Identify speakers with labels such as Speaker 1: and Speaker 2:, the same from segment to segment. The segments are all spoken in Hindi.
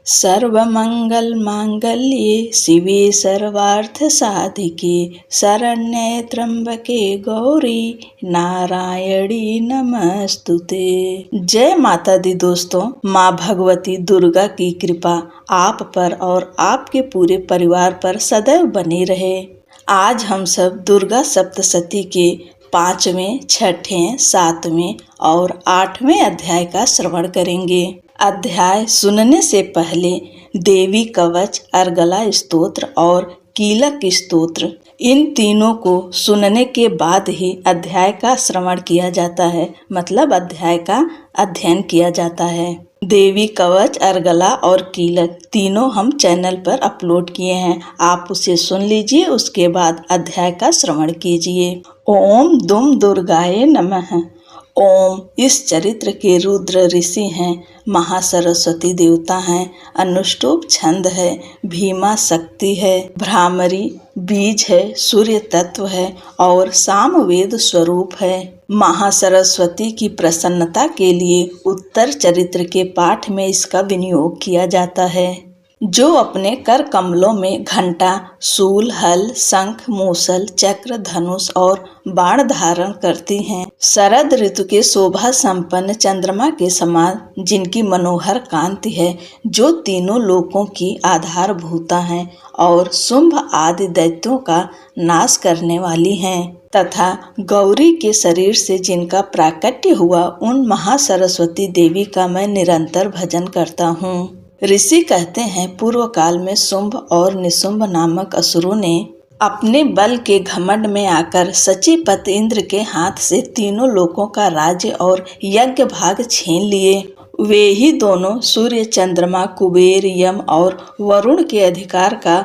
Speaker 1: सर्वमंगल मांगल्ये शिवे सर्वार्थ साधिके शरण्ये त्र्यंबके गौरी नारायणी नमस्तुते। जय माता दी दोस्तों, माँ भगवती दुर्गा की कृपा आप पर और आपके पूरे परिवार पर सदैव बनी रहे। आज हम सब दुर्गा सप्तशती के 5वें, 6ठे, 7वें और 8वें अध्याय का श्रवण करेंगे। अध्याय सुनने से पहले देवी कवच, अर्गला स्तोत्र और कीलक स्तोत्र, इन तीनों को सुनने के बाद ही अध्याय का श्रवण किया जाता है, मतलब अध्याय का अध्ययन किया जाता है। देवी कवच, अर्गला और कीलक तीनों हम चैनल पर अपलोड किए हैं, आप उसे सुन लीजिए, उसके बाद अध्याय का श्रवण कीजिए। ओम दुम दुर्गाए नमः। ओम इस चरित्र के रुद्र ऋषि हैं, महासरस्वती देवता हैं, अनुष्टुप छंद है, भीमा शक्ति है, भ्रामरी बीज है, सूर्य तत्व है और सामवेद स्वरूप है। महासरस्वती की प्रसन्नता के लिए उत्तर चरित्र के पाठ में इसका विनियोग किया जाता है। जो अपने कर कमलों में घंटा, शूल, हल, शंख, मूसल, चक्र, धनुष और बाण धारण करती हैं। शरद ऋतु के शोभा संपन्न चंद्रमा के समान जिनकी मनोहर कांति है, जो तीनों लोकों की आधारभूता हैं और शुंभ आदि दैत्यों का नाश करने वाली हैं, तथा गौरी के शरीर से जिनका प्राकट्य हुआ, उन महासरस्वती देवी का मैं निरंतर भजन करता हूँ। ऋषि कहते हैं, पूर्व काल में शुंभ और निशुंभ नामक असुरों ने अपने बल के घमंड में आकर सचीपत इंद्र के हाथ से तीनों लोकों का राज्य और यज्ञ भाग छीन लिए। वे ही दोनों सूर्य, चंद्रमा, कुबेर, यम और वरुण के अधिकार का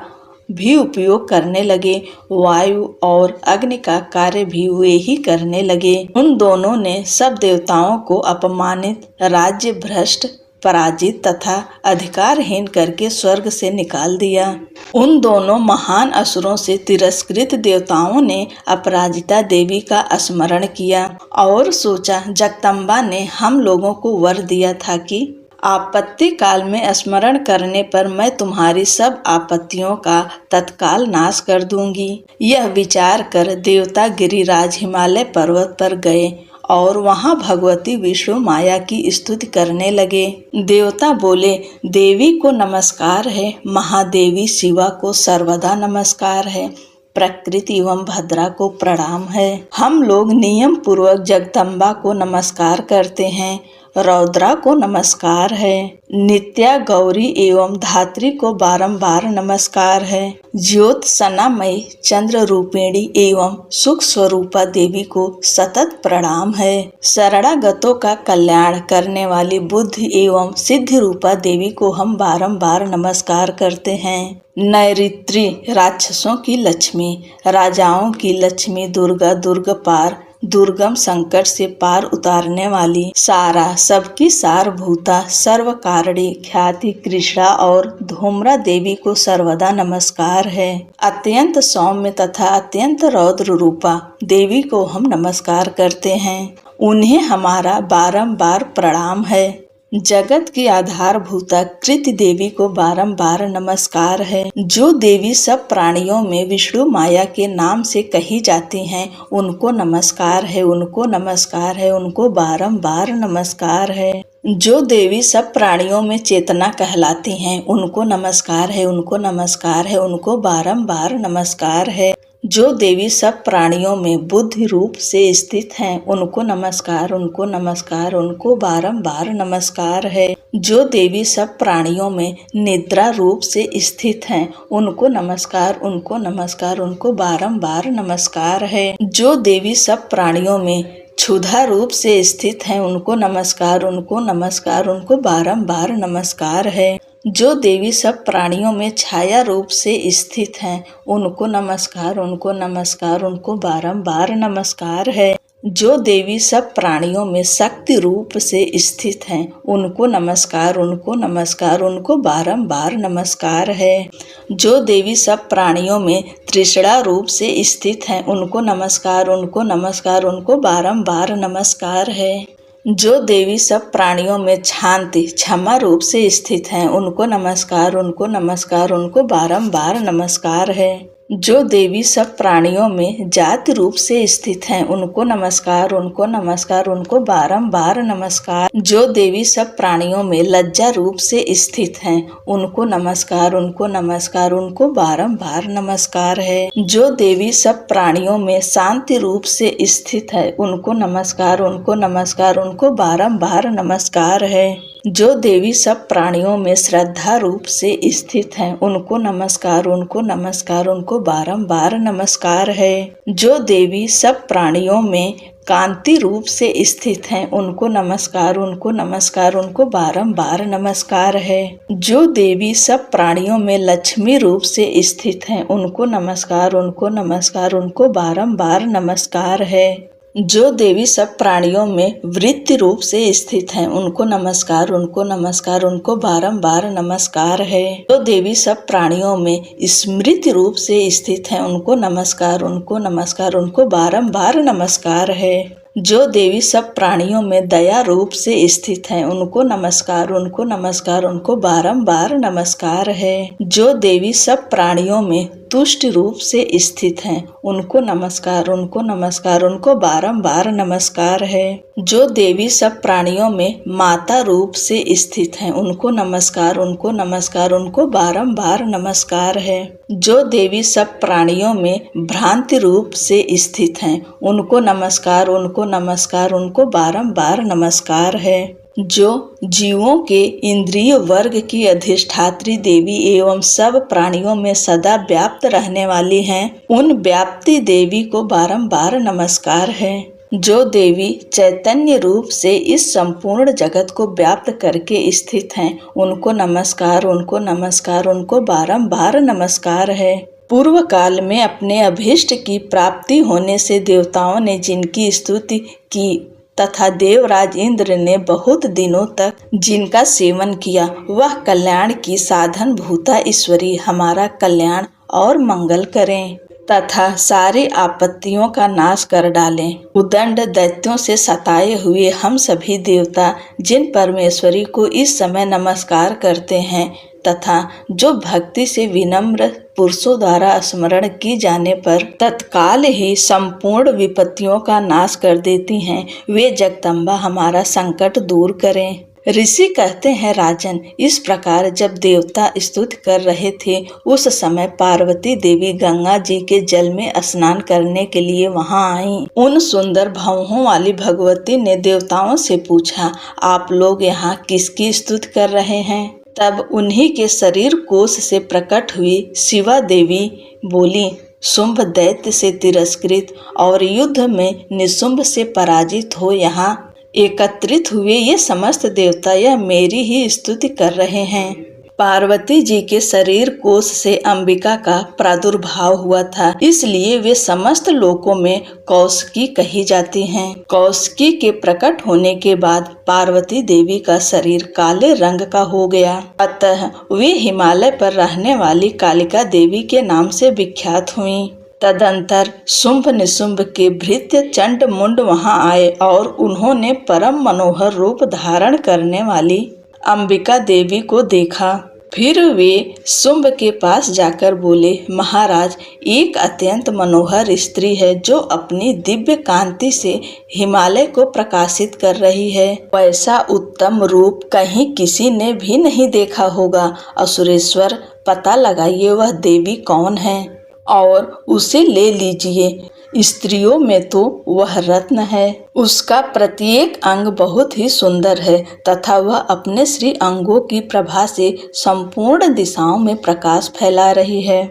Speaker 1: भी उपयोग करने लगे। वायु और अग्नि का कार्य भी वे ही करने लगे। उन दोनों ने सब देवताओं को अपमानित, राज्य भ्रष्ट, पराजित तथा अधिकारहीन करके स्वर्ग से निकाल दिया। उन दोनों महान असुरों से तिरस्कृत देवताओं ने अपराजिता देवी का स्मरण किया और सोचा, जगदम्बा ने हम लोगों को वर दिया था कि आपत्ति काल में स्मरण करने पर मैं तुम्हारी सब आपत्तियों का तत्काल नाश कर दूंगी। यह विचार कर देवता गिरिराज हिमालय पर्वत पर गए और वहां भगवती विष्णु माया की स्तुति करने लगे। देवता बोले, देवी को नमस्कार है, महादेवी शिवा को सर्वदा नमस्कार है, प्रकृति एवं भद्रा को प्रणाम है। हम लोग नियम पूर्वक जगदम्बा को नमस्कार करते हैं, रौद्रा को नमस्कार है, नित्या, गौरी एवं धात्री को बारंबार नमस्कार है, ज्योत सनामयी, चंद्र रूपिणी एवं सुख स्वरूपा देवी को सतत प्रणाम है। शरणागतों का कल्याण करने वाली बुद्धि एवं सिद्धि रूपा देवी को हम बारंबार नमस्कार करते हैं। नैऋत्री, राक्षसों की लक्ष्मी, राजाओं की लक्ष्मी दुर्गा, दुर्गपार, दुर्गम संकट से पार उतारने वाली, सारा, सबकी सारभूता, सर्व कारणी, ख्याति, कृष्णा और धूम्रा देवी को सर्वदा नमस्कार है। अत्यंत सौम्य तथा अत्यंत रौद्र रूपा देवी को हम नमस्कार करते हैं, उन्हें हमारा बारंबार प्रणाम है। जगत की आधारभूता कृति देवी को बारंबार नमस्कार है। जो देवी सब प्राणियों में विष्णु माया के नाम से कही जाती हैं, उनको नमस्कार है, उनको नमस्कार है, उनको बारंबार नमस्कार है। जो देवी सब प्राणियों में चेतना कहलाती हैं, उनको नमस्कार है, उनको नमस्कार है, उनको बारंबार नमस्कार है। जो देवी सब प्राणियों में बुद्धि रूप से स्थित हैं, उनको नमस्कार, उनको नमस्कार, उनको बारंबार नमस्कार है। जो देवी सब प्राणियों में निद्रा रूप से स्थित हैं, उनको नमस्कार, उनको नमस्कार, उनको बारंबार नमस्कार है। जो देवी सब प्राणियों में क्षुधा रूप से स्थित हैं, उनको नमस्कार, उनको नमस्कार, उनको बारंबार नमस्कार है। जो देवी सब प्राणियों में छाया रूप से स्थित हैं, उनको नमस्कार, उनको नमस्कार, उनको बारंबार नमस्कार है। जो देवी सब प्राणियों में शक्ति रूप से स्थित हैं, उनको नमस्कार, उनको नमस्कार, उनको बारंबार नमस्कार है। जो देवी सब प्राणियों में तृष्णा रूप से स्थित हैं, उनको नमस्कार, उनको नमस्कार, उनको बारंबार नमस्कार है। जो देवी सब प्राणियों में शांति क्षमा रूप से स्थित हैं, उनको नमस्कार, उनको नमस्कार, उनको बारंबार नमस्कार है। जो देवी सब प्राणियों में जाति रूप से स्थित हैं, उनको नमस्कार, उनको नमस्कार, उनको बारंबार नमस्कार। जो देवी सब प्राणियों में लज्जा रूप से स्थित हैं, उनको नमस्कार, उनको नमस्कार, उनको बारंबार नमस्कार है। जो देवी सब प्राणियों में शांति रूप से स्थित है, उनको नमस्कार, उनको नमस्कार, उनको बारंबार नमस्कार है। जो देवी सब प्राणियों में श्रद्धा रूप से स्थित हैं, उनको नमस्कार, उनको नमस्कार, उनको बारंबार नमस्कार है। जो देवी सब प्राणियों में कांति रूप से स्थित हैं, उनको नमस्कार, उनको नमस्कार, उनको बारंबार नमस्कार है। जो देवी सब प्राणियों में लक्ष्मी रूप से स्थित हैं, उनको नमस्कार, उनको नमस्कार, उनको बारंबार नमस्कार है। जो देवी सब प्राणियों में वृत्ति रूप से स्थित हैं, उनको नमस्कार, उनको नमस्कार, उनको बारंबार नमस्कार है। जो देवी सब प्राणियों में स्मृति रूप से स्थित हैं, उनको नमस्कार, उनको नमस्कार, उनको बारंबार नमस्कार है। जो देवी सब प्राणियों में दया रूप से स्थित हैं, उनको नमस्कार, उनको नमस्कार, उनको बारंबार नमस्कार है। जो देवी सब प्राणियों में तुष्ट रूप से स्थित हैं, उनको नमस्कार, उनको नमस्कार, उनको बारंबार नमस्कार है। जो देवी सब प्राणियों में माता रूप से स्थित हैं, उनको नमस्कार, उनको नमस्कार, उनको बारंबार नमस्कार है। जो देवी सब प्राणियों में भ्रांति रूप से स्थित हैं, उनको नमस्कार, उनको नमस्कार, उनको बारंबार नमस्कार है। जो जीवों के इंद्रिय वर्ग की अधिष्ठात्री देवी एवं सब प्राणियों में सदा व्याप्त रहने वाली हैं, उन व्याप्ति देवी को बारंबार नमस्कार है। जो देवी चैतन्य रूप से इस संपूर्ण जगत को व्याप्त करके स्थित हैं, उनको नमस्कार, उनको नमस्कार, उनको बारंबार नमस्कार है। पूर्व काल में अपने अभीष्ट की प्राप्ति होने से देवताओं ने जिनकी स्तुति की तथा देवराज इंद्र ने बहुत दिनों तक जिनका सेवन किया, वह कल्याण की साधन भूता ईश्वरी हमारा कल्याण और मंगल करें तथा सारी आपत्तियों का नाश कर डालें। उदंड दैत्यों से सताए हुए हम सभी देवता जिन परमेश्वरी को इस समय नमस्कार करते हैं तथा जो भक्ति से विनम्र पुरुषों द्वारा स्मरण की जाने पर तत्काल ही संपूर्ण विपत्तियों का नाश कर देती हैं, वे जगदम्बा हमारा संकट दूर करें। ऋषि कहते हैं, राजन, इस प्रकार जब देवता स्तुति कर रहे थे, उस समय पार्वती देवी गंगा जी के जल में स्नान करने के लिए वहां आईं। उन सुंदर भौहों वाली भगवती ने देवताओं से पूछा, आप लोग यहाँ किसकी स्तुति कर रहे हैं? तब उन्हीं के शरीर कोश से प्रकट हुई शिवा देवी बोली, शुंभ दैत्य से तिरस्कृत और युद्ध में निशुंभ से पराजित हो यहाँ एकत्रित हुए ये समस्त देवता यह मेरी ही स्तुति कर रहे हैं। पार्वती जी के शरीर कोश से अंबिका का प्रादुर्भाव हुआ था, इसलिए वे समस्त लोकों में कौशिकी कही जाती हैं। कौशिकी के प्रकट होने के बाद पार्वती देवी का शरीर काले रंग का हो गया, अतः वे हिमालय पर रहने वाली कालिका देवी के नाम से विख्यात हुईं। तदंतर शुंभ निशुंभ के भृत्य चंड मुंड वहां आए और उन्होंने परम मनोहर रूप धारण करने वाली अंबिका देवी को देखा। फिर वे शुंभ के पास जाकर बोले, महाराज, एक अत्यंत मनोहर स्त्री है जो अपनी दिव्य कांति से हिमालय को प्रकाशित कर रही है। वैसा उत्तम रूप कहीं किसी ने भी नहीं देखा होगा। असुरेश्वर, पता लगाइए वह देवी कौन है और उसे ले लीजिए। स्त्रियों में तो वह रत्न है। उसका प्रत्येक अंग बहुत ही सुंदर है तथा वह अपने श्री अंगों की प्रभा से संपूर्ण दिशाओं में प्रकाश फैला रही है।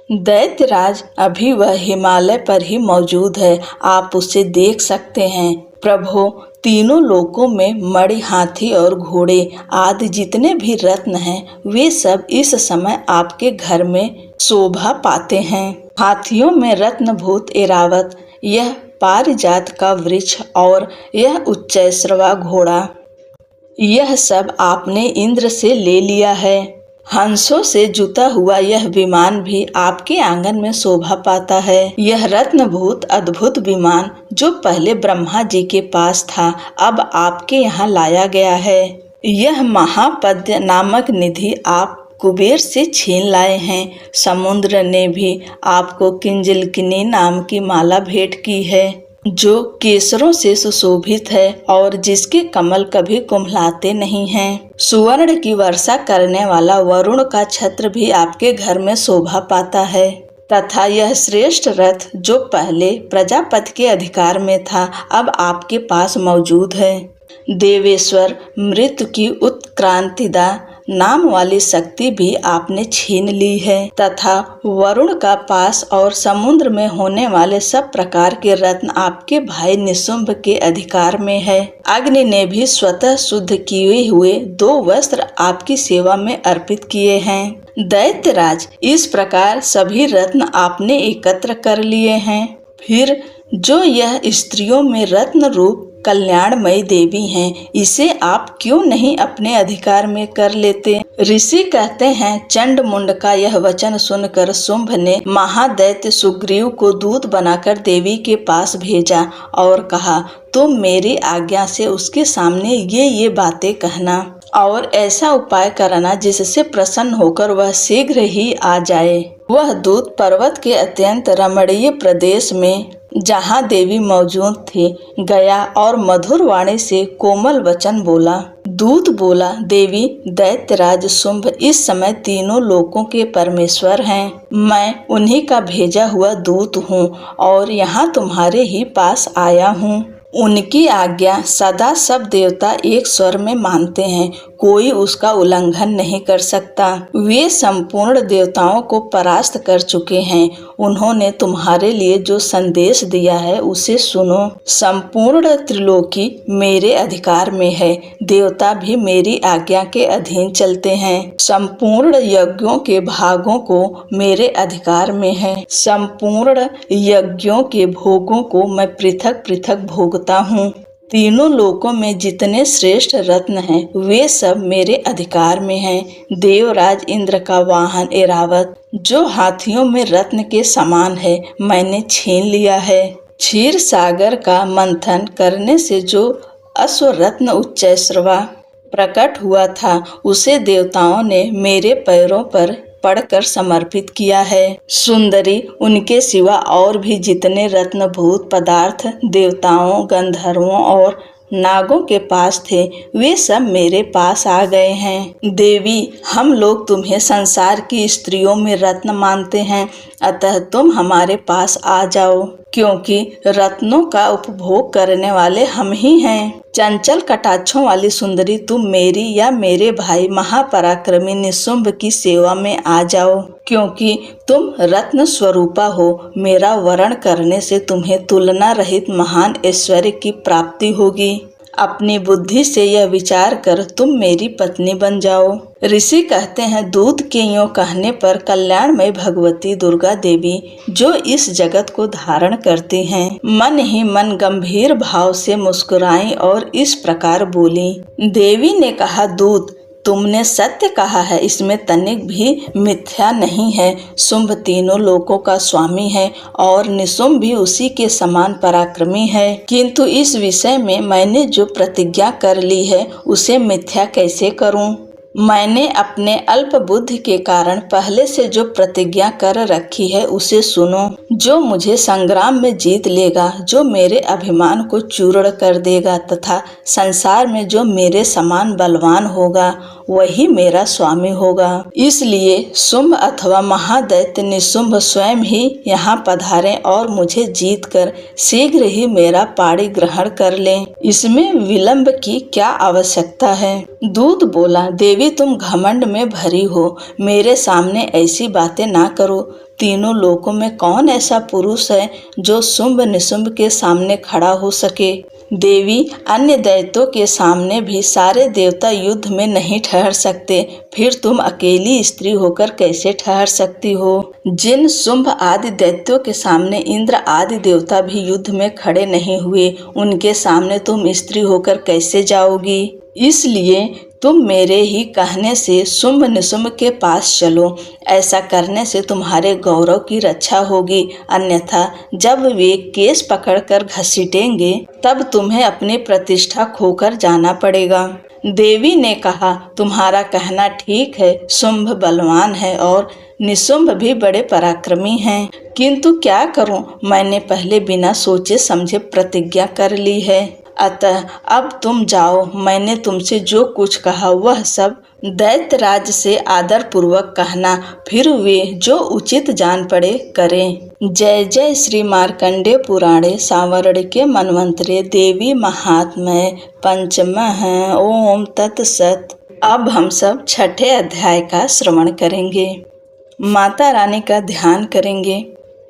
Speaker 1: दैत्यराज, अभी वह हिमालय पर ही मौजूद है, आप उसे देख सकते हैं। प्रभो, तीनों लोकों में मणि, हाथी और घोड़े आदि जितने भी रत्न हैं, वे सब इस समय आपके घर में शोभा पाते हैं। हाथियों में रत्नभूत ऐरावत, यह पारिजात का वृक्ष और यह उच्चैश्रवा घोड़ा, यह सब आपने इंद्र से ले लिया है। हंसों से जुता हुआ यह विमान भी आपके आंगन में शोभा पाता है। यह रत्नभूत अद्भुत विमान जो पहले ब्रह्मा जी के पास था, अब आपके यहाँ लाया गया है। यह महापद्य नामक निधि आप कुबेर से छीन लाए हैं। समुद्र ने भी आपको किंजलकिनी नाम की माला भेंट की है, जो केसरों से सुशोभित है और जिसके कमल कभी कुम्हलाते नहीं हैं। सुवर्ण की वर्षा करने वाला वरुण का छत्र भी आपके घर में शोभा पाता है, तथा यह श्रेष्ठ रथ जो पहले प्रजापति के अधिकार में था, अब आपके पास मौजूद है। देवेश्वर मृत्यु की उत्क्रांतिदा नाम वाली शक्ति भी आपने छीन ली है, तथा वरुण का पास और समुद्र में होने वाले सब प्रकार के रत्न आपके भाई निशुंभ के अधिकार में है। अग्नि ने भी स्वतः शुद्ध किए हुए 2 वस्त्र आपकी सेवा में अर्पित किए हैं। दैत्यराज, इस प्रकार सभी रत्न आपने एकत्र कर लिए हैं। फिर जो यह स्त्रियों में रत्न रूप कल्याणमयी देवी हैं, इसे आप क्यों नहीं अपने अधिकार में कर लेते? ऋषि कहते हैं, चंड मुंड का यह वचन सुनकर शुंभ ने महादैत्य सुग्रीव को दूत बनाकर देवी के पास भेजा और कहा, तुम मेरी आज्ञा से उसके सामने ये बातें कहना और ऐसा उपाय करना जिससे प्रसन्न होकर वह शीघ्र ही आ जाए। वह दूत पर्वत के अत्यंत रमणीय प्रदेश में, जहाँ देवी मौजूद थी, गया और मधुर वाणी से कोमल वचन बोला। दूत बोला, देवी, दैत्यराज शुंभ इस समय तीनों लोकों के परमेश्वर हैं। मैं उन्हीं का भेजा हुआ दूत हूँ और यहाँ तुम्हारे ही पास आया हूँ। उनकी आज्ञा सदा सब देवता एक स्वर में मानते हैं, कोई उसका उल्लंघन नहीं कर सकता। वे संपूर्ण देवताओं को परास्त कर चुके हैं। उन्होंने तुम्हारे लिए जो संदेश दिया है उसे सुनो। संपूर्ण त्रिलोकी मेरे अधिकार में है, देवता भी मेरी आज्ञा के अधीन चलते हैं। संपूर्ण यज्ञों के भागों को मेरे अधिकार में है। संपूर्ण यज्ञों के भोगों को मैं पृथक पृथक भोगता हूँ। तीनों लोकों में जितने श्रेष्ठ रत्न हैं, वे सब मेरे अधिकार में हैं। देवराज इंद्र का वाहन ऐरावत, जो हाथियों में रत्न के समान है, मैंने छीन लिया है। क्षीर सागर का मंथन करने से जो अश्वरत्न उच्चैश्रवा प्रकट हुआ था, उसे देवताओं ने मेरे पैरों पर पढ़कर समर्पित किया है। सुंदरी, उनके सिवा और भी जितने रत्नभूत पदार्थ देवताओं, गंधर्वों और नागों के पास थे, वे सब मेरे पास आ गए हैं। देवी, हम लोग तुम्हें संसार की स्त्रियों में रत्न मानते हैं, अतः तुम हमारे पास आ जाओ, क्योंकि रत्नों का उपभोग करने वाले हम ही हैं। चंचल कटाक्षों वाली सुंदरी, तुम मेरी या मेरे भाई महापराक्रमी निशुंभ की सेवा में आ जाओ, क्योंकि तुम रत्न स्वरूपा हो। मेरा वरण करने से तुम्हें तुलना रहित महान ऐश्वर्य की प्राप्ति होगी। अपनी बुद्धि से यह विचार कर तुम मेरी पत्नी बन जाओ। ऋषि कहते हैं, दूत के यूं कहने पर कल्याणमय भगवती दुर्गा देवी, जो इस जगत को धारण करती हैं, मन ही मन गंभीर भाव से मुस्कुराई और इस प्रकार बोली। देवी ने कहा, दूत, तुमने सत्य कहा है, इसमें तनिक भी मिथ्या नहीं है। शुंभ तीनों लोकों का स्वामी है और निशुंभ भी उसी के समान पराक्रमी है, किंतु इस विषय में मैंने जो प्रतिज्ञा कर ली है उसे मिथ्या कैसे करूं? मैंने अपने अल्प बुद्धि के कारण पहले से जो प्रतिज्ञा कर रखी है उसे सुनो। जो मुझे संग्राम में जीत लेगा, जो मेरे अभिमान को चूर्ण कर देगा तथा संसार में जो मेरे समान बलवान होगा, वही मेरा स्वामी होगा। इसलिए शुंभ अथवा महादैत्य निशुंभ स्वयं ही यहाँ पधारें और मुझे जीतकर शीघ्र ही मेरा पाणी ग्रहण कर लें। इसमें विलंब की क्या आवश्यकता है? दूत बोला, देवी, तुम घमंड में भरी हो, मेरे सामने ऐसी बातें ना करो। तीनों लोकों में कौन ऐसा पुरुष है जो शुंभ निशुंभ के सामने खड़ा हो सके? देवी, अन्य दैत्यों के सामने भी सारे देवता युद्ध में नहीं ठहर सकते, फिर तुम अकेली स्त्री होकर कैसे ठहर सकती हो? जिन शुंभ आदि दैत्यों के सामने इंद्र आदि देवता भी युद्ध में खड़े नहीं हुए, उनके सामने तुम स्त्री होकर कैसे जाओगी? इसलिए तुम मेरे ही कहने से शुंभ निशुंभ के पास चलो। ऐसा करने से तुम्हारे गौरव की रक्षा होगी, अन्यथा जब वे केस पकड़कर घसीटेंगे तब तुम्हें अपनी प्रतिष्ठा खोकर जाना पड़ेगा। देवी ने कहा, तुम्हारा कहना ठीक है, शुंभ बलवान है और निशुंभ भी बड़े पराक्रमी हैं, किंतु क्या करूं, मैंने पहले बिना सोचे समझे प्रतिज्ञा कर ली है। अतः अब तुम जाओ, मैंने तुमसे जो कुछ कहा वह सब दैत्यराज से आदर पूर्वक कहना, फिर वे जो उचित जान पड़े करें। जय जय श्री मार्कंडेय पुराणे सांवरड़िके मन्वंतरे देवी महात्म्य पंचमः। ओम तत्सत। अब हम सब छठे अध्याय का श्रवण करेंगे। माता रानी का ध्यान करेंगे।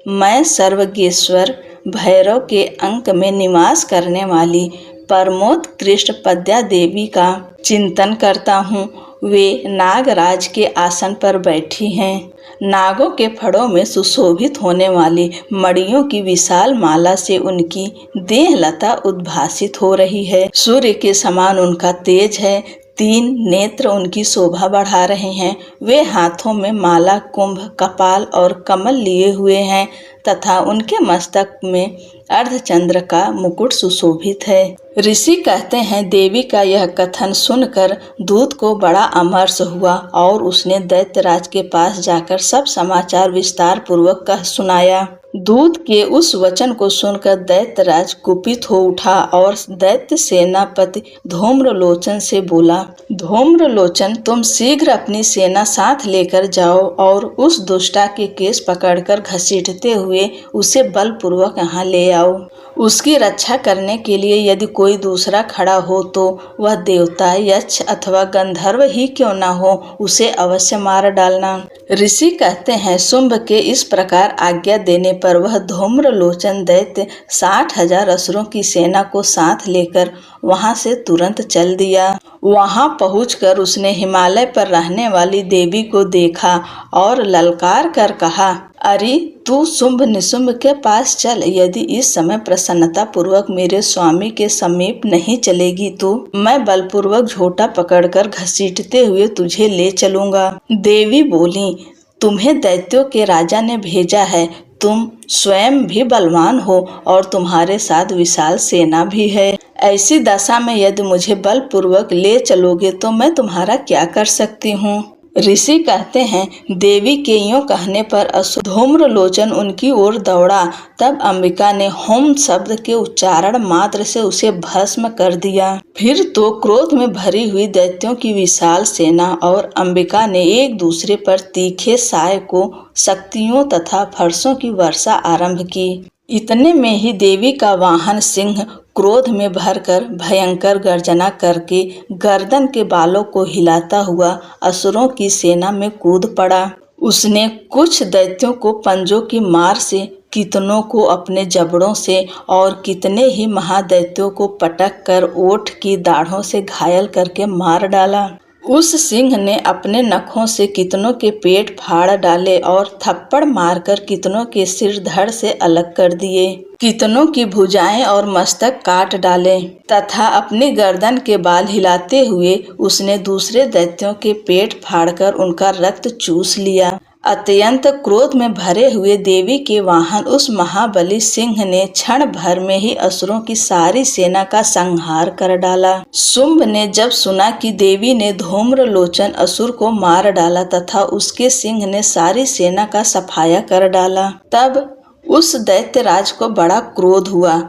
Speaker 1: मैं सर्वज्ञेश्वर भैरव के अंक में निवास करने वाली परमोत्कृष्ट पद्या देवी का चिंतन करता हूँ। वे नागराज के आसन पर बैठी हैं। नागों के फड़ों में सुशोभित होने वाली मणियों की विशाल माला से उनकी देहलता उद्भासित हो रही है। सूर्य के समान उनका तेज है। 3 नेत्र उनकी शोभा बढ़ा रहे हैं। वे हाथों में माला, कुंभ, कपाल और कमल लिए हुए हैं तथा उनके मस्तक में अर्धचंद्र का मुकुट सुशोभित है। ऋषि कहते हैं, देवी का यह कथन सुनकर दूत को बड़ा अमर्ष हुआ और उसने दैत्यराज के पास जाकर सब समाचार विस्तार पूर्वक कह सुनाया। दूत के उस वचन को सुनकर दैत्यराज कुपित हो उठा और दैत्य सेनापति धूम्रलोचन से बोला, धूम्रलोचन, तुम शीघ्र अपनी सेना साथ लेकर जाओ और उस दुष्टा के केस पकड़कर घसीटते हुए उसे बलपूर्वक यहाँ ले आओ। उसकी रक्षा करने के लिए यदि कोई दूसरा खड़ा हो तो वह देवता, यक्ष अथवा गंधर्व ही क्यों न हो, उसे अवश्य मार डालना। ऋषि कहते हैं, शुंभ के इस प्रकार आज्ञा देने पर वह धूम्रलोचन दैत्य 60,000 असुरों की सेना को साथ लेकर वहां से तुरंत चल दिया। वहां पहुंचकर उसने हिमालय पर रहने वाली देवी को देखा और ललकार कर कहा, अरे तू शुंभ निशुंभ के पास चल। यदि इस समय प्रसन्नता पूर्वक मेरे स्वामी के समीप नहीं चलेगी तो मैं बलपूर्वक झोटा पकड़कर घसीटते हुए तुझे ले चलूंगा। देवी बोली, तुम्हें दैत्यों के राजा ने भेजा है। तुम स्वयं भी बलवान हो और तुम्हारे साथ विशाल सेना भी है। ऐसी दशा में यदि मुझे बलपूर्वक ले चलोगे तो मैं तुम्हारा क्या कर सकती हूँ। ऋषि कहते हैं, देवी के यूं कहने पर असुर धूम्रलोचन उनकी ओर दौड़ा। तब अंबिका ने होम शब्द के उच्चारण मात्र से उसे भस्म कर दिया। फिर तो क्रोध में भरी हुई दैत्यों की विशाल सेना और अंबिका ने एक दूसरे पर तीखे साय को शक्तियों तथा फरसों की वर्षा आरंभ की। इतने में ही देवी का वाहन सिंह क्रोध में भरकर भयंकर गर्जना करके गर्दन के बालों को हिलाता हुआ असुरों की सेना में कूद पड़ा। उसने कुछ दैत्यों को पंजों की मार से, कितनों को अपने जबड़ों से और कितने ही महादैत्यों को पटक कर ओठ की दाढ़ों से घायल करके मार डाला। उस सिंह ने अपने नखों से कितनों के पेट फाड़ डाले और थप्पड़ मारकर कितनों के सिर धड़ से अलग कर दिए। कितनों की भुजाएं और मस्तक काट डाले तथा अपनी गर्दन के बाल हिलाते हुए उसने दूसरे दैत्यों के पेट फाड़कर उनका रक्त चूस लिया। अत्यंत क्रोध में भरे हुए देवी के वाहन उस महाबली सिंह ने क्षण भर में ही असुरों की सारी सेना का संहार कर डाला। शुंभ ने जब सुना कि देवी ने धूम्रलोचन असुर को मार डाला तथा उसके सिंह ने सारी सेना का सफाया कर डाला, तब उस दैत्यराज को बड़ा क्रोध हुआ।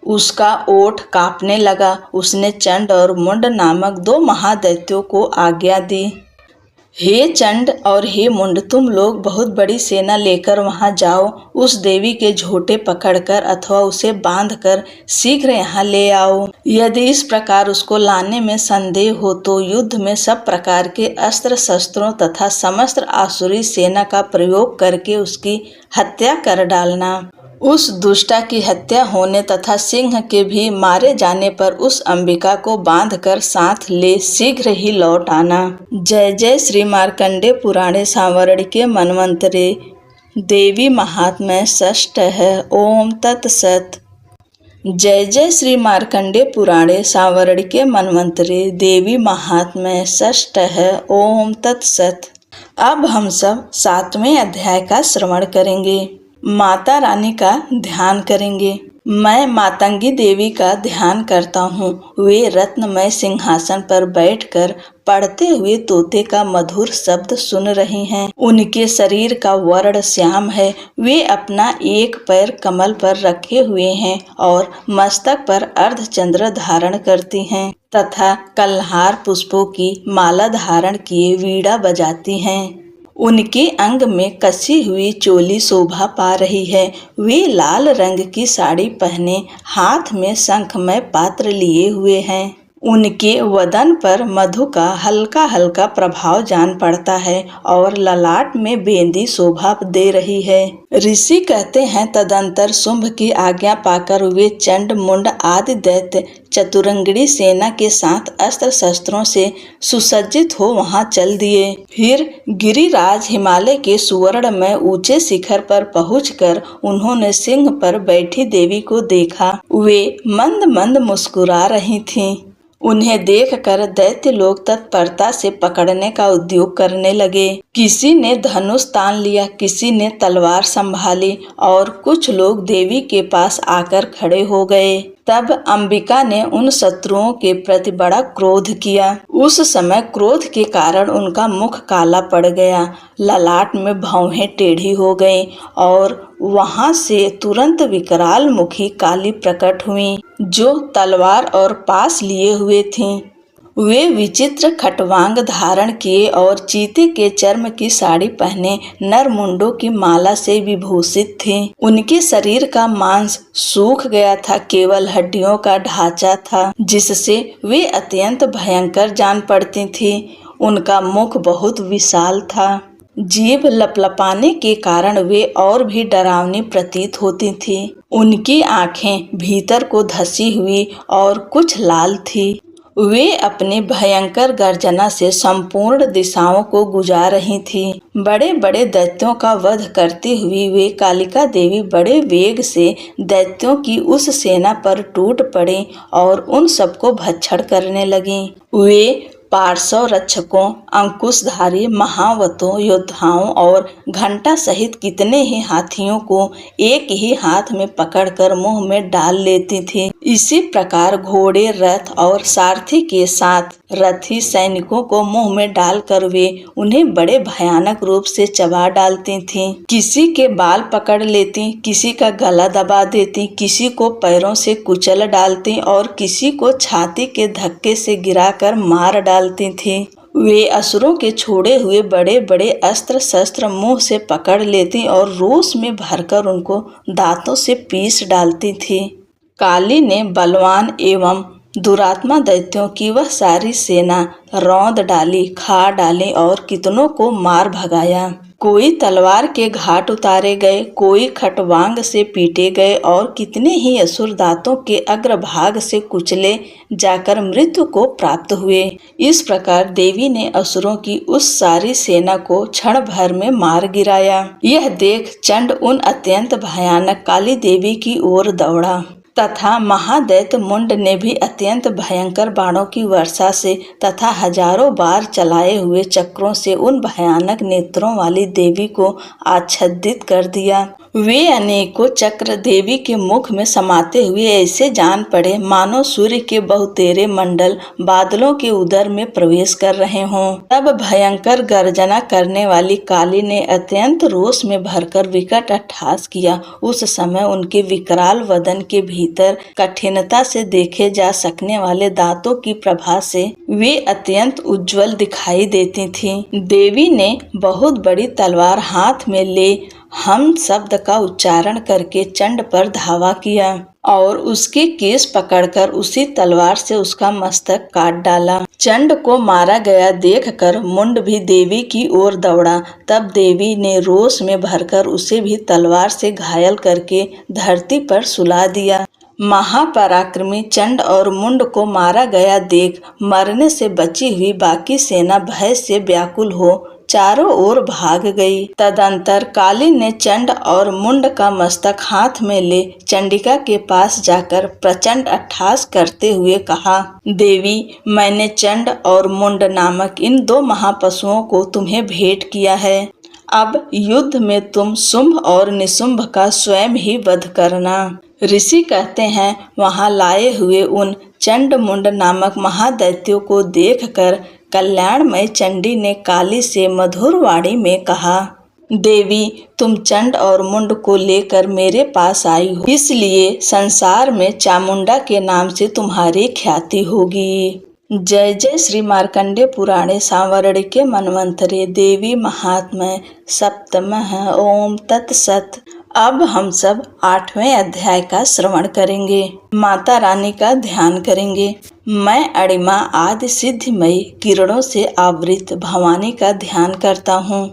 Speaker 1: उसका ओठ कांपने लगा। उसने चंड और मुंड नामक 2 महादैत्यों को आज्ञा दी, हे चंड और हे मुंड, तुम लोग बहुत बड़ी सेना लेकर वहां जाओ। उस देवी के झोटे पकड़कर अथवा उसे बांधकर शीघ्र यहाँ ले आओ। यदि इस प्रकार उसको लाने में संदेह हो तो युद्ध में सब प्रकार के अस्त्र शस्त्रों तथा समस्त आसुरी सेना का प्रयोग करके उसकी हत्या कर डालना। उस दुष्टा की हत्या होने तथा सिंह के भी मारे जाने पर उस अंबिका को बांधकर साथ ले शीघ्र ही लौट आना। जय जय श्री मार्कंडेय पुराणे सांवरड़िके मन्वंतरे देवी महात्म्य षष्ठ है। ओम तत्सत। जय जय श्री मार्कंडे पुराणे सांवरणिके मन्वंतरे देवी महात्म्य षष्ठः ओम तत्सत। अब हम सब 7वें अध्याय का श्रवण करेंगे। माता रानी का ध्यान करेंगे। मैं मातंगी देवी का ध्यान करता हूँ। वे रत्नमय सिंहासन पर बैठकर पढ़ते हुए तोते का मधुर शब्द सुन रही हैं। उनके शरीर का वर्ण श्याम है। वे अपना एक पैर कमल पर रखे हुए हैं और मस्तक पर अर्धचंद्र धारण करती हैं तथा कल्हार पुष्पों की माला धारण किए वीणा बजाती हैं। उनके अंग में कसी हुई चोली शोभा पा रही है। वे लाल रंग की साड़ी पहने हाथ में शंखमय पात्र लिए हुए हैं। उनके वदन पर मधु का हल्का हल्का प्रभाव जान पड़ता है और ललाट में बेंदी शोभा दे रही है। ऋषि कहते हैं, तदंतर शुंभ की आज्ञा पाकर वे चंड मुंड आदि दैत्य चतुरंगिणी सेना के साथ अस्त्र शस्त्रों से सुसज्जित हो वहां चल दिए। फिर गिरिराज हिमालय के सुवर्ण में ऊंचे शिखर पर पहुंचकर उन्होंने सिंह पर बैठी देवी को देखा। वे मंद मंद मुस्कुरा रही थीं। उन्हें देखकर दैत्य लोग तत्परता से पकड़ने का उद्योग करने लगे। किसी ने धनुष तान लिया, किसी ने तलवार संभाली और कुछ लोग देवी के पास आकर खड़े हो गए। तब अंबिका ने उन शत्रुओं के प्रति बड़ा क्रोध किया। उस समय क्रोध के कारण उनका मुख काला पड़ गया, ललाट में भौहें टेढ़ी हो गईं और वहां से तुरंत विकराल मुखी काली प्रकट हुई जो तलवार और पास लिए हुए थीं। वे विचित्र खटवांग धारण किए और चीते के चर्म की साड़ी पहने नरमुंडों की माला से विभूषित थीं। उनके शरीर का मांस सूख गया था, केवल हड्डियों का ढांचा था जिससे वे अत्यंत भयंकर जान पड़ती थीं। उनका मुख बहुत विशाल था। जीभ लपलपाने के कारण वे और भी डरावनी प्रतीत होती थीं। उनकी आंखें भीतर को धसी हुई और कुछ लाल थी। वे अपनी भयंकर गर्जना से संपूर्ण दिशाओं को गुजार रही थीं। बड़े बड़े दैत्यों का वध करती हुई वे कालिका देवी बड़े वेग से दैत्यों की उस सेना पर टूट पड़ी और उन सबको भक्षण करने लगीं। वे पार्श्व रक्षकों, अंकुशधारी महावतों, योद्धाओं और घंटा सहित कितने ही हाथियों को एक ही हाथ में पकड़कर मुंह में डाल लेती थी। इसी प्रकार घोड़े, रथ और सारथी के साथ रथी सैनिकों को मुंह में डालकर वे उन्हें बड़े भयानक रूप से चबा डालती थीं। किसी के बाल पकड़ लेती, किसी का गला दबा देती, किसी को पैरों से कुचल डालती और किसी को छाती के धक्के से गिराकर मार डालती थी। वे असुरों के छोड़े हुए बड़े बड़े अस्त्र शस्त्र मुंह से पकड़ लेती और रोष में भरकर उनको दांतों से पीस डालती थी। काली ने बलवान एवं दुरात्मा दैत्यों की वह सारी सेना रौंद डाली, खा डाली और कितनों को मार भगाया। कोई तलवार के घाट उतारे गए, कोई खटवांग से पीटे गए और कितने ही असुर दांतों के अग्रभाग से कुचले जाकर मृत्यु को प्राप्त हुए। इस प्रकार देवी ने असुरों की उस सारी सेना को क्षण भर में मार गिराया। यह देख चंड उन अत्यंत भयानक काली देवी की ओर दौड़ा तथा महादैत्य मुंड ने भी अत्यंत भयंकर बाणों की वर्षा से तथा हजारों बार चलाए हुए चक्रों से उन भयानक नेत्रों वाली देवी को आच्छादित कर दिया। वे अनेकों चक्र देवी के मुख में समाते हुए ऐसे जान पड़े मानो सूर्य के बहुतेरे मंडल बादलों के उदर में प्रवेश कर रहे हों। तब भयंकर गर्जना करने वाली काली ने अत्यंत रोष में भरकर विकट अट्टहास किया। उस समय उनके विकराल वदन के भीतर कठिनता से देखे जा सकने वाले दांतों की प्रभा से वे अत्यंत उज्जवल दिखाई देती थीं। देवी ने बहुत बड़ी तलवार हाथ में ले हम शब्द का उच्चारण करके चंड पर धावा किया और उसके केस पकड़कर उसी तलवार से उसका मस्तक काट डाला। चंड को मारा गया देखकर मुंड भी देवी की ओर दौड़ा। तब देवी ने रोष में भरकर उसे भी तलवार से घायल करके धरती पर सुला दिया। महापराक्रमी चंड और मुंड को मारा गया देख मरने से बची हुई बाकी सेना भय से व्याकुल हो चारों ओर भाग गई। तदंतर काली ने चंड और मुंड का मस्तक हाथ में ले चंडिका के पास जाकर प्रचंड अट्टहास करते हुए कहा, देवी, मैंने चंड और मुंड नामक इन 2 महापशुओं को तुम्हें भेंट किया है। अब युद्ध में तुम शुंभ और निशुंभ का स्वयं ही वध करना। ऋषि कहते हैं, वहां लाए हुए उन चंड मुंड नामक महादैत्यों को देखकर कल्याणमय चंडी ने काली से मधुर वाणी में कहा, देवी, तुम चंड और मुंड को लेकर मेरे पास आई हो, इसलिए संसार में चामुंडा के नाम से तुम्हारी ख्याति होगी। जय जय श्री मार्कंडेय पुराणे सांवर्णिके मनवंतरे देवी महात्म्य सप्तमः। ओम तत्सत। अब हम सब 8वें अध्याय का श्रवण करेंगे। माता रानी का ध्यान करेंगे। मैं अणिमा आदि सिद्धिमयी किरणों से आवृत भवानी का ध्यान करता हूँ।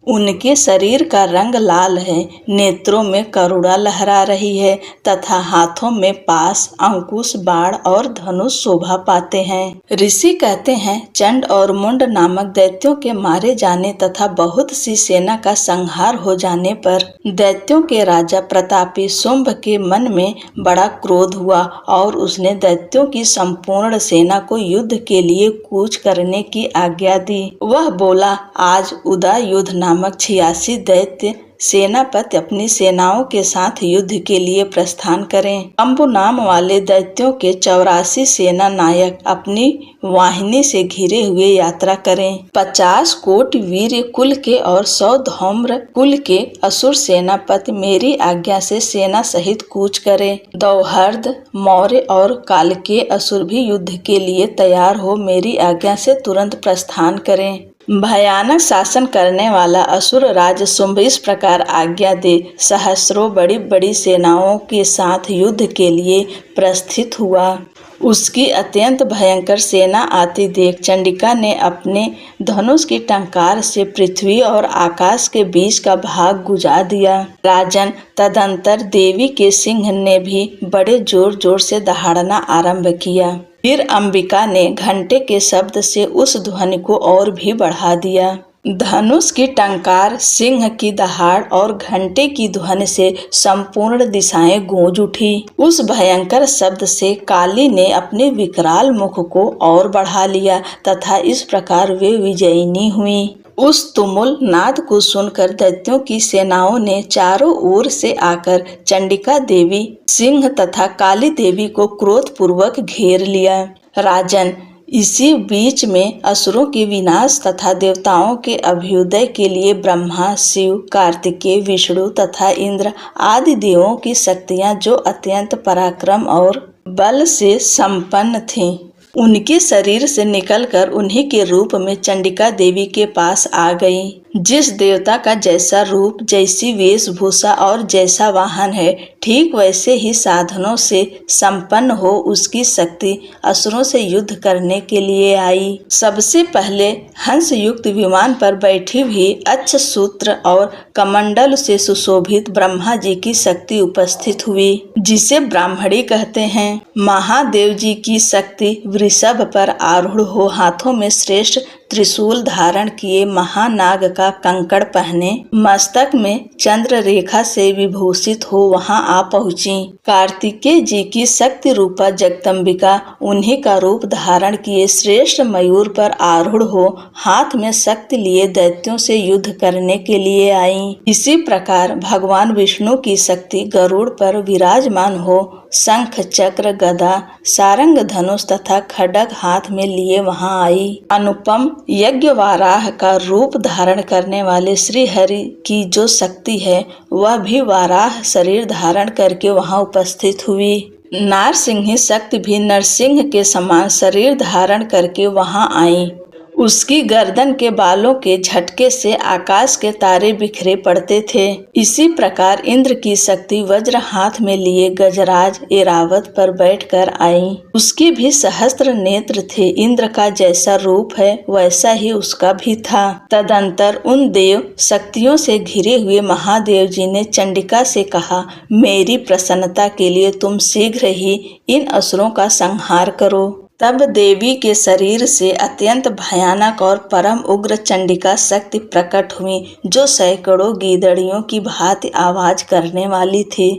Speaker 1: उनके शरीर का रंग लाल है, नेत्रों में करुणा लहरा रही है तथा हाथों में पास, अंकुश, बाण और धनुष शोभा पाते हैं। ऋषि कहते हैं, चंड और मुंड नामक दैत्यों के मारे जाने तथा बहुत सी सेना का संहार हो जाने पर दैत्यों के राजा प्रतापी शुंभ के मन में बड़ा क्रोध हुआ और उसने दैत्यों की संपूर्ण सेना को युद्ध के लिए कूच करने की आज्ञा दी। वह बोला, आज उदा युद्ध नामक 86 दैत्य सेनापति अपनी सेनाओं के साथ युद्ध के लिए प्रस्थान करें। अम्बु नाम वाले दैत्यों के 84 सेना नायक अपनी वाहिनी से घिरे हुए यात्रा करें। 50 कोट वीर कुल के और 100 धौम्र कुल के असुर सेनापति मेरी आज्ञा से सेना सहित कूच करें। दौहर्द, मौर्य और काल के असुर भी युद्ध के लिए तैयार हो मेरी आज्ञा से तुरंत प्रस्थान करें। भयानक शासन करने वाला असुर राज शुंभ इस प्रकार आज्ञा दे सहस्रों बड़ी बड़ी सेनाओं के साथ युद्ध के लिए प्रस्थित हुआ। उसकी अत्यंत भयंकर सेना आती देख चंडिका ने अपने धनुष की टंकार से पृथ्वी और आकाश के बीच का भाग गुजा दिया। राजन, तदंतर देवी के सिंह ने भी बड़े जोर जोर से दहाड़ना आरंभ किया। फिर अंबिका ने घंटे के शब्द से उस ध्वनि को और भी बढ़ा दिया। धनुष की टंकार, सिंह की दहाड़ और घंटे की ध्वनि से संपूर्ण दिशाएं गूंज उठी। उस भयंकर शब्द से काली ने अपने विकराल मुख को और बढ़ा लिया तथा इस प्रकार वे विजयिनी हुई। उस तुमुल नाद को सुनकर दैत्यों की सेनाओं ने चारों ओर से आकर चंडिका देवी, सिंह तथा काली देवी को क्रोधपूर्वक घेर लिया। राजन, इसी बीच में असुरों के विनाश तथा देवताओं के अभ्युदय के लिए ब्रह्मा, शिव, कार्तिकेय, विष्णु तथा इंद्र आदि देवों की शक्तियां जो अत्यंत पराक्रम और बल से संपन्न थीं, उनके शरीर से निकलकर उन्हीं के रूप में चंडिका देवी के पास आ गई। जिस देवता का जैसा रूप, जैसी वेशभूषा और जैसा वाहन है, ठीक वैसे ही साधनों से संपन्न हो उसकी शक्ति असुरों से युद्ध करने के लिए आई। सबसे पहले हंस युक्त विमान पर बैठी हुई अक्षसूत्र और कमंडल से सुशोभित ब्रह्मा जी की शक्ति उपस्थित हुई, जिसे ब्राह्मणी कहते हैं। महादेव जी की शक्ति वृषभ पर आरूढ़ हो हाथों में श्रेष्ठ त्रिशूल धारण किए, महानाग का कंकड़ पहने, मस्तक में चंद्र रेखा से विभूषित हो वहां आ पहुंची। कार्तिकेय जी की शक्ति रूपा जगदम्बिका उन्हीं का रूप धारण किए श्रेष्ठ मयूर पर आरूढ़ हो हाथ में शक्ति लिए दैत्यों से युद्ध करने के लिए आई। इसी प्रकार भगवान विष्णु की शक्ति गरुड़ पर विराजमान हो शंख, चक्र, गदा, सारंग, धनुष तथा खड्ग हाथ में लिए वहां आई। अनुपम यज्ञ वाराह का रूप धारण करने वाले श्री हरि की जो शक्ति है, वह भी वाराह शरीर धारण करके वहां उपस्थित हुई। नारसिंही शक्ति भी नरसिंह के समान शरीर धारण करके वहां आई। उसकी गर्दन के बालों के झटके से आकाश के तारे बिखरे पड़ते थे। इसी प्रकार इंद्र की शक्ति वज्र हाथ में लिए गजराज एरावत पर बैठकर आई। उसके भी सहस्त्र नेत्र थे। इंद्र का जैसा रूप है वैसा ही उसका भी था। तदंतर उन देव शक्तियों से घिरे हुए महादेव जी ने चंडिका से कहा, मेरी प्रसन्नता के लिए तुम शीघ्र ही इन असुरों का संहार करो। तब देवी के शरीर से अत्यंत भयानक और परम उग्र चंडिका शक्ति प्रकट हुई, जो सैकड़ों गीदड़ियों की भांति आवाज करने वाली थी।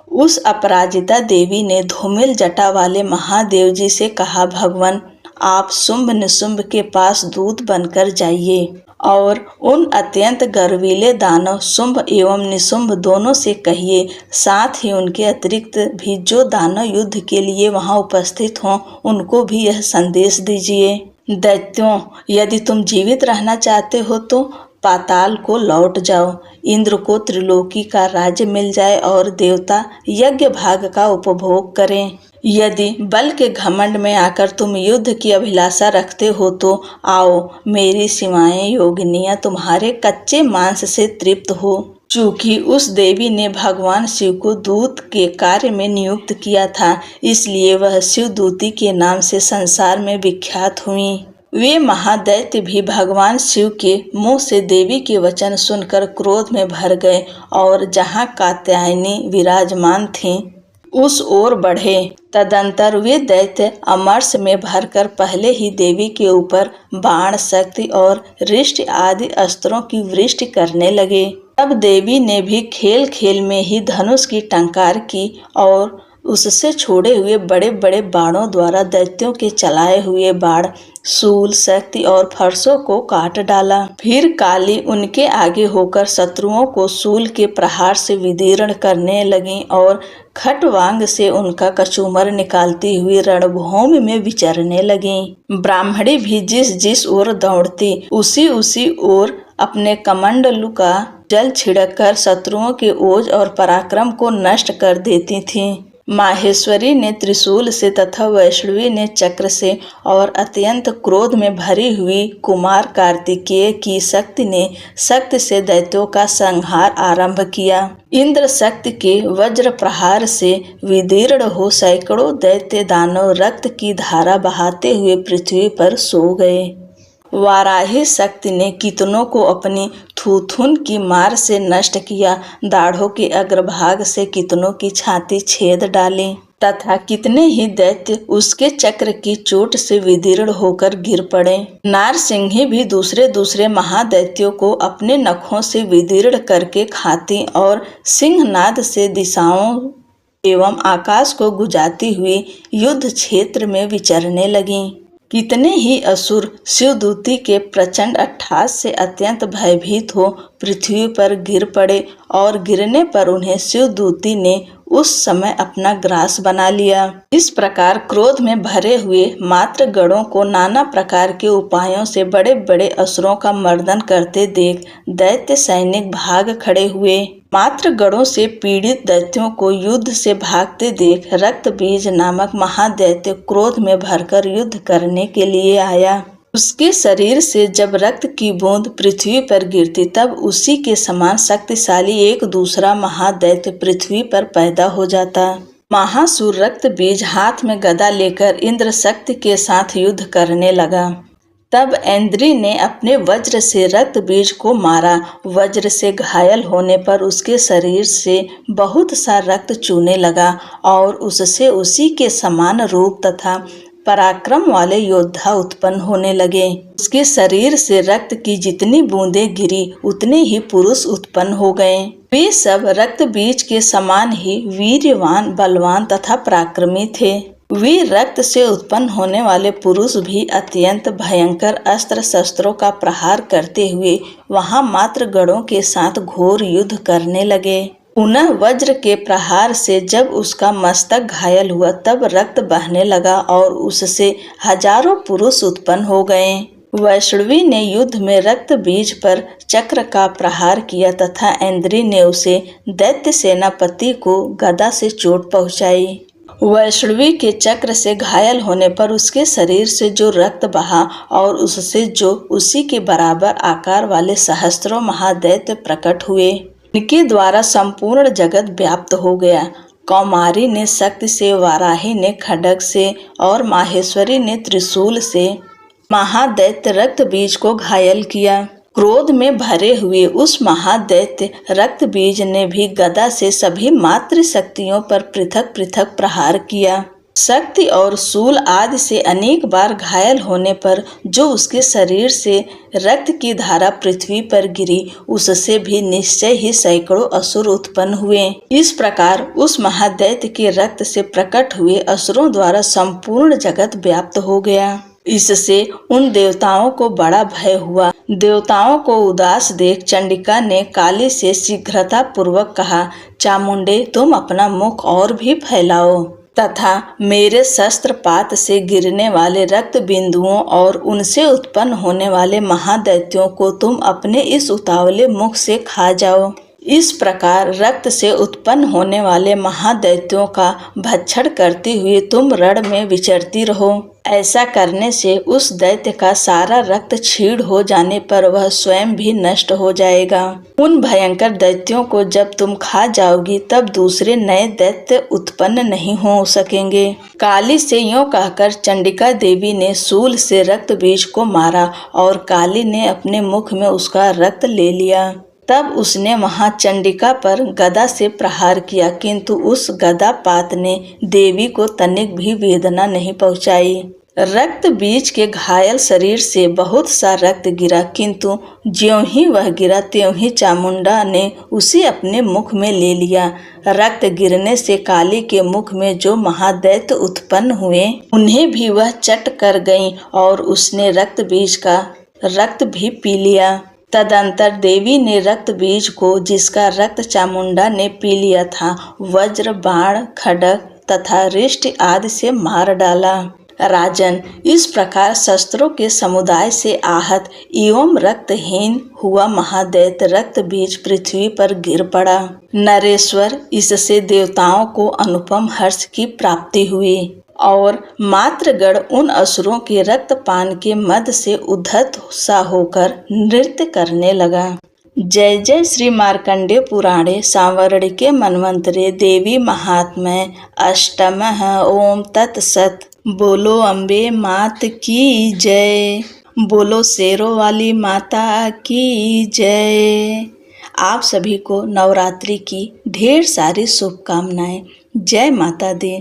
Speaker 1: उस अपराजिता देवी ने धूमिल जटा वाले महादेव जी से कहा, भगवान, आप शुंभ निशुंभ के पास दूत बनकर जाइए और उन अत्यंत गर्वीले दानव शुंभ एवं निशुंभ दोनों से कहिए, साथ ही उनके अतिरिक्त भी जो दानव युद्ध के लिए वहां उपस्थित हों, उनको भी यह संदेश दीजिए। दैत्यों, यदि तुम जीवित रहना चाहते हो तो पाताल को लौट जाओ, इंद्र को त्रिलोकी का राज्य मिल जाए और देवता यज्ञ भाग का उपभोग करें। यदि बल के घमंड में आकर तुम युद्ध की अभिलाषा रखते हो तो आओ, मेरी सीमाएं योगिनियां तुम्हारे कच्चे मांस से तृप्त हो। चूंकि उस देवी ने भगवान शिव को दूत के कार्य में नियुक्त किया था, इसलिए वह शिवदूती के नाम से संसार में विख्यात हुई। वे महादैत्य भी भगवान शिव के मुंह से देवी के वचन सुनकर क्रोध में भर गए और जहाँ कात्यायनी विराजमान थीं, उस ओर बढ़े। तदंतर वे दैत्य अमरस में भरकर पहले ही देवी के ऊपर बाण, शक्ति और रिष्ट आदि अस्त्रों की वृष्टि करने लगे। तब देवी ने भी खेल खेल में ही धनुष की टंकार की और उससे छोड़े हुए बड़े बड़े बाणों द्वारा दैत्यों के चलाए हुए बाण, शूल, शक्ति और फरसों को काट डाला। फिर काली उनके आगे होकर शत्रुओं को शूल के प्रहार से विदीर्ण करने लगी और खटवांग से उनका कचूमर निकालती हुई रणभूमि में विचरने लगी। ब्राह्मणी भी जिस जिस ओर दौड़ती, उसी उसी ओर अपने कमंडलू का जल छिड़ककर शत्रुओं के ओज और पराक्रम को नष्ट कर देती थीं। माहेश्वरी ने त्रिशूल से तथा वैष्णवी ने चक्र से और अत्यंत क्रोध में भरी हुई कुमार कार्तिकेय की शक्ति ने शक्ति से दैत्यों का संहार आरंभ किया। इंद्र शक्ति के वज्र प्रहार से विदीर्ण हो सैकड़ों दैत्य दानव रक्त की धारा बहाते हुए पृथ्वी पर सो गए। वाराही शक्ति ने कितनों को अपनी थूथुन की मार से नष्ट किया, दाढ़ों के अग्रभाग से कितनों की छाती छेद डाली तथा कितने ही दैत्य उसके चक्र की चोट से विदीर्ण होकर गिर पड़े। नारसिंही भी दूसरे दूसरे महादैत्यों को अपने नखों से विदीर्ण करके खाती और सिंहनाद से दिशाओं एवं आकाश को गुजाती हुई युद्ध क्षेत्र में विचरने लगीं। कितने ही असुर शिवदूती के प्रचंड अट्टहास से अत्यंत भयभीत हो पृथ्वी पर गिर पड़े और गिरने पर उन्हें शिवदूती ने उस समय अपना ग्रास बना लिया। इस प्रकार क्रोध में भरे हुए मात्र गणों को नाना प्रकार के उपायों से बड़े बड़े असुरों का मर्दन करते देख दैत्य सैनिक भाग खड़े हुए। मात्र गणों से पीड़ित दैत्यों को युद्ध से भागते देख रक्त बीज नामक महादैत्य क्रोध में भरकर युद्ध करने के लिए आया। उसके शरीर से जब रक्त की बूंद पृथ्वी पर गिरती, तब उसी के समान शक्तिशाली एक दूसरा महादैत्य पृथ्वी पर पैदा हो जाता। महासुर रक्त बीज हाथ में गदा लेकर इंद्र शक्ति के साथ युद्ध करने लगा। तब ऐन्द्री ने अपने वज्र से रक्त बीज को मारा। वज्र से घायल होने पर उसके शरीर से बहुत सा रक्त चूने लगा और उससे उसी के समान रूप तथा पराक्रम वाले योद्धा उत्पन्न होने लगे। उसके शरीर से रक्त की जितनी बूंदें गिरी, उतने ही पुरुष उत्पन्न हो गए। वे सब रक्त बीज के समान ही वीर्यवान, बलवान तथा पराक्रमी थे। वे रक्त से उत्पन्न होने वाले पुरुष भी अत्यंत भयंकर अस्त्र शस्त्रों का प्रहार करते हुए वहां मात्र गणों के साथ घोर युद्ध करने लगे। पुनः वज्र के प्रहार से जब उसका मस्तक घायल हुआ, तब रक्त बहने लगा और उससे हजारों पुरुष उत्पन्न हो गए। वैष्णवी ने युद्ध में रक्त बीज पर चक्र का प्रहार किया तथा ऐन्द्री ने उसे दैत्य सेनापति को गदा से चोट पहुंचाई। वैष्णवी के चक्र से घायल होने पर उसके शरीर से जो रक्त बहा और उससे जो उसी के बराबर आकार वाले सहस्त्रों महादैत्य प्रकट हुए, इनके द्वारा संपूर्ण जगत व्याप्त हो गया। कौमारी ने शक्ति से, वाराही ने खड्ग से और माहेश्वरी ने त्रिशूल से महादैत्य रक्त बीज को घायल किया। क्रोध में भरे हुए उस महादैत्य रक्त बीज ने भी गदा से सभी मातृ शक्तियों पर पृथक पृथक प्रहार किया। शक्ति और शूल आदि से अनेक बार घायल होने पर जो उसके शरीर से रक्त की धारा पृथ्वी पर गिरी, उससे भी निश्चय ही सैकड़ों असुर उत्पन्न हुए। इस प्रकार उस महादैत्य के रक्त से प्रकट हुए असुरों द्वारा संपूर्ण जगत व्याप्त हो गया। इससे उन देवताओं को बड़ा भय हुआ। देवताओं को उदास देख चंडिका ने काली से शीघ्रता पूर्वक कहा, चामुंडे, तुम अपना मुख और भी फैलाओ तथा मेरे शस्त्रपात से गिरने वाले रक्त बिंदुओं और उनसे उत्पन्न होने वाले महादैत्यों को तुम अपने इस उतावले मुख से खा जाओ। इस प्रकार रक्त से उत्पन्न होने वाले महादैत्यों का भक्षण करती हुई तुम रण में विचरती रहो। ऐसा करने से उस दैत्य का सारा रक्त क्षीण हो जाने पर वह स्वयं भी नष्ट हो जाएगा। उन भयंकर दैत्यों को जब तुम खा जाओगी तब दूसरे नए दैत्य उत्पन्न नहीं हो सकेंगे। काली से यूं कहकर चंडिका देवी ने शूल से रक्त बीज को मारा और काली ने अपने मुख में उसका रक्त ले लिया। तब उसने वहां चंडिका पर गदा से प्रहार किया, किंतु उस गदापात ने देवी को तनिक भी वेदना नहीं पहुंचाई। रक्त बीज के घायल शरीर से बहुत सा रक्त गिरा, किंतु ज्यों ही वह गिरा त्यों ही चामुंडा ने उसे अपने मुख में ले लिया। रक्त गिरने से काली के मुख में जो महादैत्य उत्पन्न हुए उन्हें भी वह चट कर गई और उसने रक्त बीज का रक्त भी पी लिया। तदंतर देवी ने रक्त बीज को, जिसका रक्त चामुंडा ने पी लिया था, वज्र, बाण, खड्ग तथा रिष्ट आदि से मार डाला। राजन, इस प्रकार शस्त्रों के समुदाय से आहत एवं रक्तहीन हुआ महादैत्य रक्त बीज पृथ्वी पर गिर पड़ा। नरेश्वर, इससे देवताओं को अनुपम हर्ष की प्राप्ति हुई और मात्रगण उन असुरों के रक्तपान के मद से उद्धत सा होकर नृत्य करने लगा। जय जय श्री मार्कंडेय पुराणे सांवर्णिके मन्वंतरे देवी महात्म्य अष्टमः। ओम तत्सत। बोलो अम्बे मात की जय। बोलो शेरों वाली माता की जय। आप सभी को नवरात्रि की ढेर सारी शुभकामनाएं। जय माता दी।